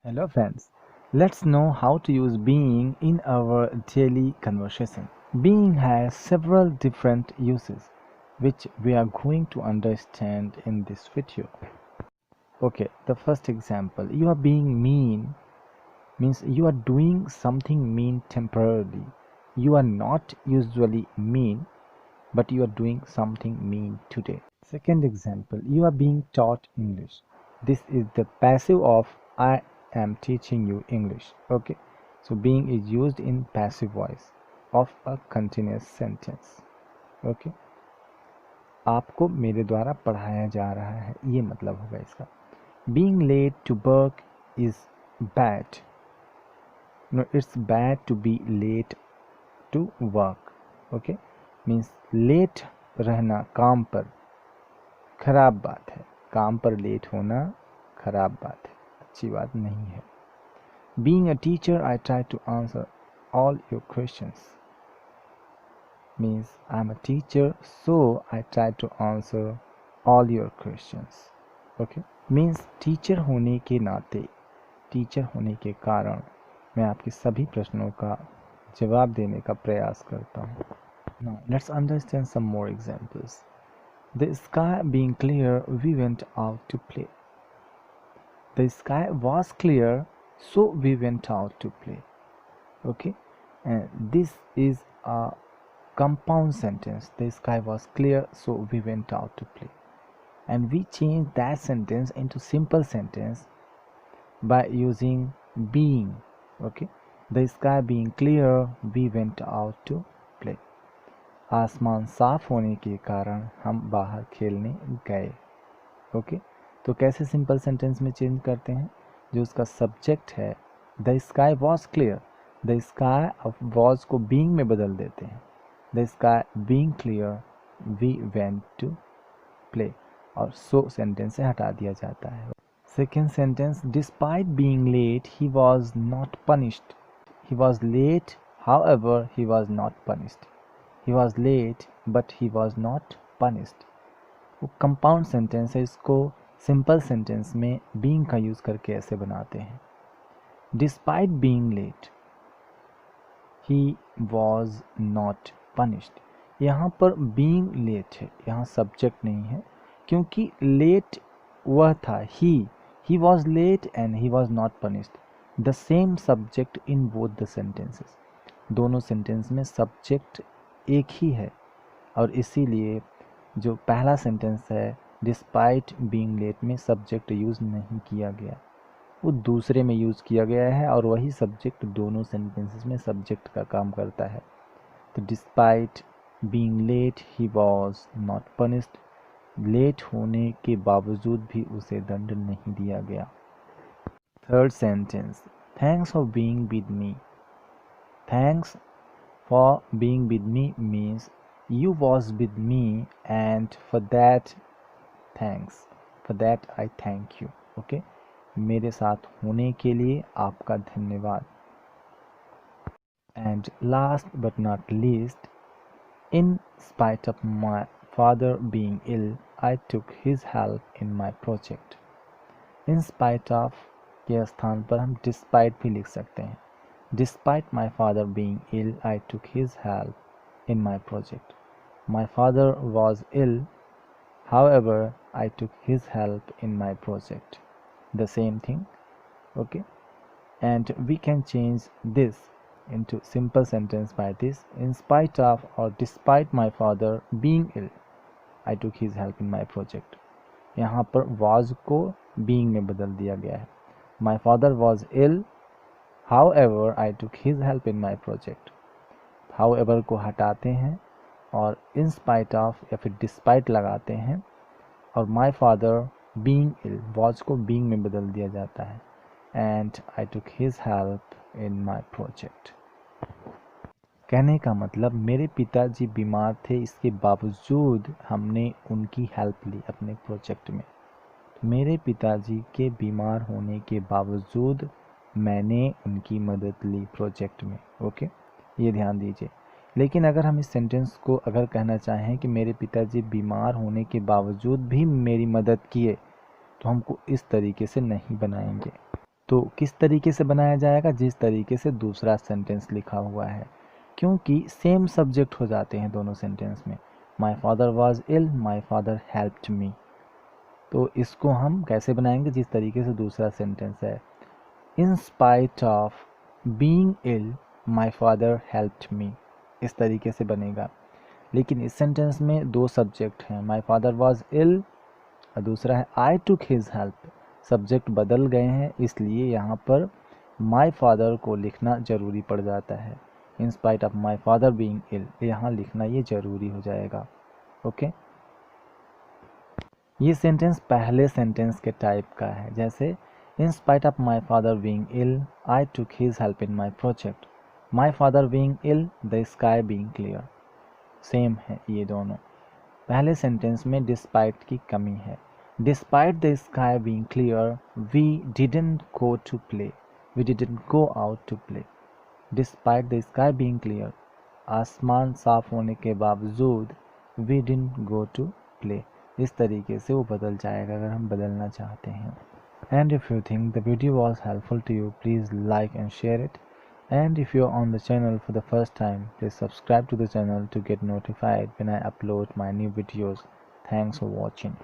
Hello friends, let's know how to use being in our daily conversation. Being has several different uses which we are going to understand in this video. Okay, the first example, you are being mean means you are doing something mean temporarily. You are not usually mean, but you are doing something mean today. Second example, you are being taught English. This is the passive of I am teaching you English. Okay, so being is used in passive voice of a continuous sentence. Okay, आपको मेरे द्वारा पढ़ाया जा रहा है, ये मतलब होगा इसका. Being late to work is bad. No, it's bad to be late to work. Okay, means late रहना काम पर खराब बात है. काम पर लेट होना खराब बात है, अच्छी बात नहीं है. Being a teacher, I try to answer all your questions. Means I'm a teacher, so I try to answer all your questions. Okay? Means teacher होने के नाते, टीचर होने के कारण मैं आपके सभी प्रश्नों का जवाब देने का प्रयास करता हूँ. Now let's understand some more examples. The sky being clear, we went out to play. The sky was clear, so we went out to play. Okay, and this is a compound sentence. The sky was clear, so we went out to play. And we changed that sentence into simple sentence by using being. Okay, the sky being clear, we went out to play. आसमान साफ होने के कारण हम बाहर खेलने गए. Okay, तो कैसे सिंपल सेंटेंस में चेंज करते हैं? जो उसका सब्जेक्ट है the sky was clear, the sky of was को बीइंग में बदल देते हैं. The sky being clear, we went to play, और सो सेंटेंस से हटा दिया जाता है. Second sentence, despite being late he was not punished. He was late, however he was not punished. He was late, but he was not punished. वो compound sentence है, इसको सिंपल सेंटेंस में बीइंग का यूज़ करके ऐसे बनाते हैं. Despite being late, he was not punished. यहाँ पर बीइंग लेट है, यहाँ सब्जेक्ट नहीं है, क्योंकि लेट वह था he was late and he was not punished. The same subject in both the sentences. दोनों सेंटेंस में सब्जेक्ट एक ही है, और इसीलिए जो पहला सेंटेंस है डिस्पाइट बीइंग लेट में सब्जेक्ट यूज़ नहीं किया गया, वो दूसरे में यूज़ किया गया है, और वही सब्जेक्ट दोनों सेंटेंसेस में सब्जेक्ट का काम करता है. तो despite being late he was not punished, late होने के बावजूद भी उसे दंड नहीं दिया गया. Third sentence, thanks for being with me. Thanks for being with me means you was with me, and for that thanks, for that I thank you. Okay, मेरे साथ होने के लिए आपका धन्यवाद. And last but not least, in spite of my father being ill, I took his help in my project. In spite of के स्थान पर हम despite भी लिख सकते हैं. Despite my father being ill, I took his help in my project. My father was ill, however, I took his help in my project. The same thing, okay? And we can change this into simple sentence by this: in spite of or despite my father being ill, I took his help in my project. यहाँ पर was को being में बदल दिया गया है. My father was ill, however I took his help in my project. however को हटाते हैं और in spite of या फिर despite लगाते हैं, और my father being ill was को being में बदल दिया जाता है, and I took his help in my project. कहने का मतलब मेरे पिताजी बीमार थे, इसके बावजूद हमने उनकी हेल्प ली अपने प्रोजेक्ट में. मेरे पिताजी के बीमार होने के बावजूद मैंने उनकी मदद ली प्रोजेक्ट में. ओके, ये ध्यान दीजिए. लेकिन अगर हम इस सेंटेंस को अगर कहना चाहें कि मेरे पिताजी बीमार होने के बावजूद भी मेरी मदद किए, तो हमको इस तरीके से नहीं बनाएंगे. तो किस तरीके से बनाया जाएगा? जिस तरीके से दूसरा सेंटेंस लिखा हुआ है, क्योंकि सेम सब्जेक्ट हो जाते हैं दोनों सेंटेंस में। My father was ill, my father helped me. तो इसको हम कैसे बनाएंगे? जिस तरीके से दूसरा सेंटेंस है, in spite of being ill my father helped me, इस तरीके से बनेगा। लेकिन इस सेंटेंस में दो सब्जेक्ट हैं, माई फादर वॉज इल और दूसरा है आई टुक हिज हेल्प। सब्जेक्ट बदल गए हैं, इसलिए यहाँ पर माई फादर को लिखना ज़रूरी पड़ जाता है। In spite of my father being ill, यहाँ लिखना ये ज़रूरी हो जाएगा। ओके, ये सेंटेंस पहले सेंटेंस के टाइप का है, जैसे in spite of my father being ill I took his help in my project, my father being ill the sky being clear. Same है ये दोनों। पहले सेंटेंस में डिस्पाइट की कमी है। Despite the sky being clear we didn't go to play, we didn't go out to play. Despite the sky being clear, आसमान साफ होने के बावजूद we didn't go to play. इस तरीके से वो बदल जाएगा अगर हम बदलना चाहते हैं। And if you think the video was helpful to you, please like and share it. And if you're on the channel for the first time, please subscribe to the channel to get notified when I upload my new videos. Thanks for watching.